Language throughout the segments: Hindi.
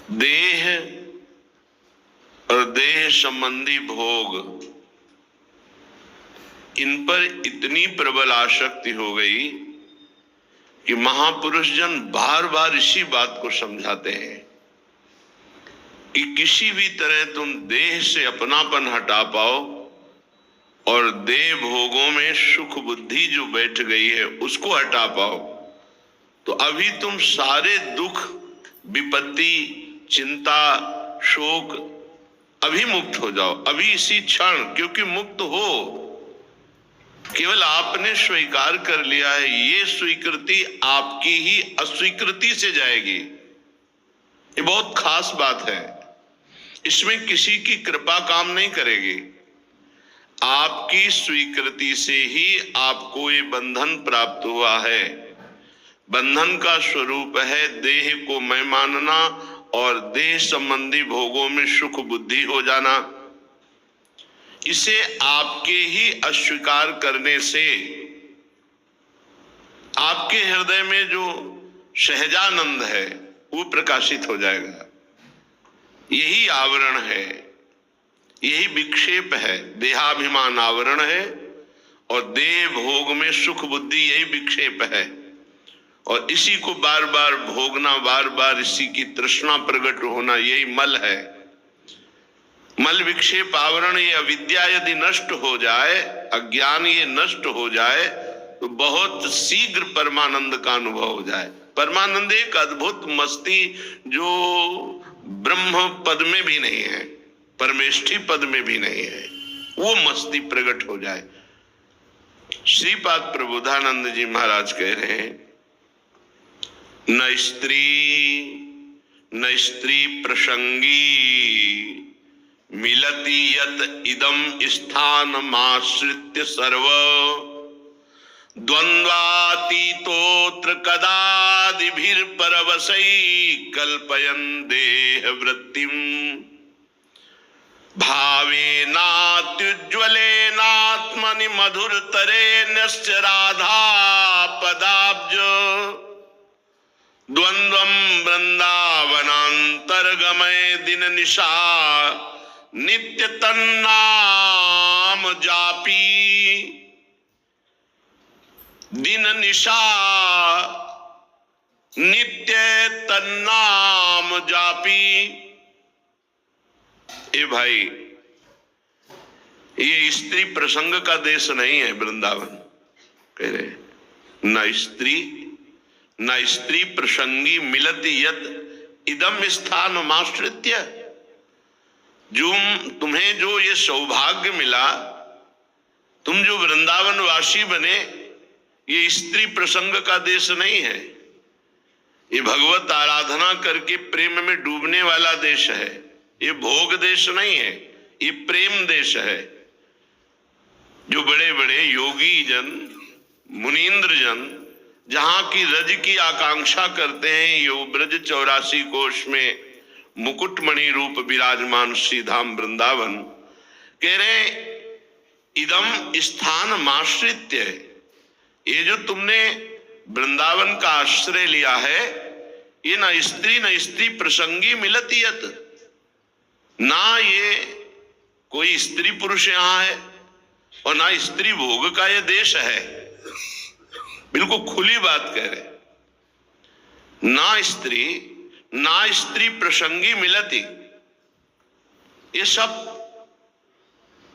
देह और देह संबंधी भोग, इन पर इतनी प्रबल आसक्ति हो गई कि महापुरुष जन बार बार इसी बात को समझाते हैं कि किसी भी तरह तुम देह से अपनापन हटा पाओ और देह भोगों में सुख बुद्धि जो बैठ गई है उसको हटा पाओ, तो अभी तुम सारे दुख, विपत्ति, चिंता, शोक अभी मुक्त हो जाओ, अभी इसी क्षण, क्योंकि मुक्त हो। केवल आपने स्वीकार कर लिया है, ये स्वीकृति आपकी ही अस्वीकृति से जाएगी। ये बहुत खास बात है, इसमें किसी की कृपा काम नहीं करेगी। आपकी स्वीकृति से ही आपको ये बंधन प्राप्त हुआ है। बंधन का स्वरूप है देह को मैं मानना और देह संबंधी भोगों में सुख बुद्धि हो जाना। इसे आपके ही अस्वीकार करने से आपके हृदय में जो सहजानंद है वो प्रकाशित हो जाएगा। यही आवरण है, यही विक्षेप है। देहाभिमान आवरण है और देह भोग में सुख बुद्धि यही विक्षेप है, और इसी को बार बार भोगना, बार बार इसी की तृष्णा प्रकट होना, यही मल है। मल विक्षेप आवरण, ये अविद्या यदि नष्ट हो जाए, अज्ञान ये नष्ट हो जाए, तो बहुत शीघ्र परमानंद का अनुभव हो जाए। परमानंद एक अद्भुत मस्ती जो ब्रह्म पद में भी नहीं है, परमेष्ठी पद में भी नहीं है, वो मस्ती प्रकट हो जाए। श्रीपाद प्रबोधानंद जी महाराज कह रहे हैं, न स्त्री प्रसंगी मिलति यत इदम स्थानमाश्रित्य सर्व द्वंद्वातीतोत्र कदादिभिर्परवशै कल्पयन् देह वृत्तिम भावेनात्युज्ज्वलेनात्मनि मधुरतरेण्यश्च राधा पदाब्ज द्वंद्वं वृंदावनांतर्गमय दिन निशा नित्य तन्नाम जापी। दिन निशा नित्य तन्नाम जापी। ए भाई, ये स्त्री प्रसंग का देश नहीं है वृंदावन, कह रहे न स्त्री प्रसंगी मिलति यत इदम स्थान माश्रित्य। जो तुम्हें जो ये सौभाग्य मिला, तुम जो वृंदावन वासी बने, ये स्त्री प्रसंग का देश नहीं है। ये भगवत आराधना करके प्रेम में डूबने वाला देश है। ये भोग देश नहीं है, ये प्रेम देश है। जो बड़े बड़े योगी जन, मुनीन्द्र जन जहां की रज की आकांक्षा करते हैं, यो ब्रज 84 कोश में मुकुटमणि रूप विराजमान श्री धाम वृंदावन, कह रहे इदम स्थान माश्रित्य। ये जो तुमने वृंदावन का आश्रय लिया है, ये न स्त्री प्रसंगी मिलती यत, ना ये कोई स्त्री पुरुष यहाँ है और ना स्त्री भोग का ये देश है। बिल्कुल खुली बात कह रहे, ना स्त्री प्रसंगी मिलती। ये सब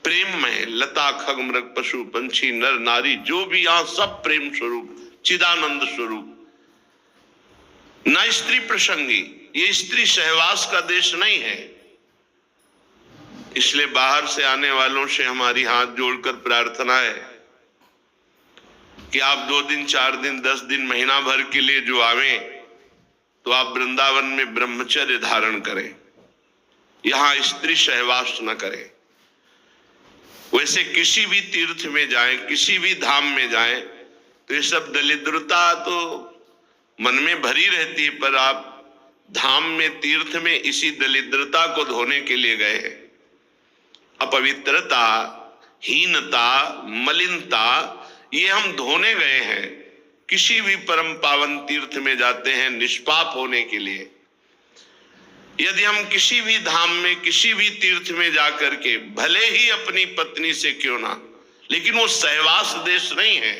प्रेम में, लता खग मृग पशु पंछी नर नारी जो भी यहां सब प्रेम स्वरूप, चिदानंद स्वरूप। ना स्त्री प्रसंगी, ये स्त्री सहवास का देश नहीं है। इसलिए बाहर से आने वालों से हमारी हाथ जोड़कर प्रार्थना है कि आप 2 दिन 4 दिन 10 दिन महीना भर के लिए जो आवें, तो आप वृंदावन में ब्रह्मचर्य धारण करें, यहां स्त्री सहवास न करें। वैसे किसी भी तीर्थ में जाएं, किसी भी धाम में जाएं, तो ये सब दरिद्रता तो मन में भरी रहती है, पर आप धाम में, तीर्थ में इसी दरिद्रता को धोने के लिए गए हैं। अपवित्रता, हीनता, मलिनता, ये हम धोने गए हैं। किसी भी परम पावन तीर्थ में जाते हैं निष्पाप होने के लिए। यदि हम किसी भी धाम में, किसी भी तीर्थ में जाकर के, भले ही अपनी पत्नी से क्यों ना, लेकिन वो सहवास देश नहीं है,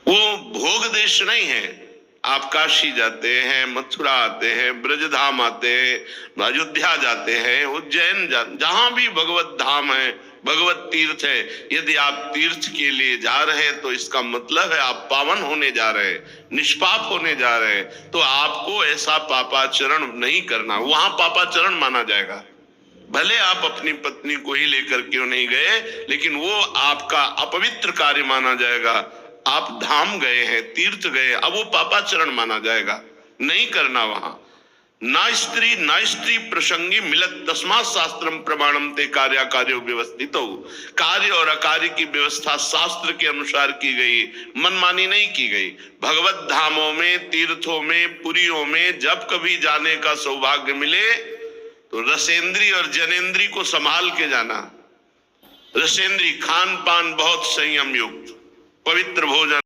वो भोग देश नहीं है। आप काशी जाते हैं, मथुरा आते हैं, ब्रजधाम आते हैं, अयोध्या जाते हैं, उज्जैन जहां भी भगवत धाम है, भगवत तीर्थ है, यदि आप तीर्थ के लिए जा रहे हैं तो इसका मतलब है आप पावन होने जा रहे हैं, निष्पाप होने जा रहे हैं। तो आपको ऐसा पापाचरण नहीं करना, वहां पापाचरण माना जाएगा। भले आप अपनी पत्नी को ही लेकर क्यों नहीं गए, लेकिन वो आपका अपवित्र कार्य माना जाएगा। आप धाम गए हैं, तीर्थ गए, अब वो पापाचरण माना जाएगा, नहीं करना वहां। ना स्त्री प्रसंगी मिलत तस्मात् शास्त्रम प्रमाणम ते कार्य व्यवस्थित हो। कार्य और अकार्य की व्यवस्था शास्त्र के अनुसार की गई, मनमानी नहीं की गई। भगवत धामों में, तीर्थों में, पुरियों में जब कभी जाने का सौभाग्य मिले तो रसेंद्री और जनेंद्री को संभाल के जाना। रसेंद्री खान पान बहुत संयम युक्त, पवित्र भोजन।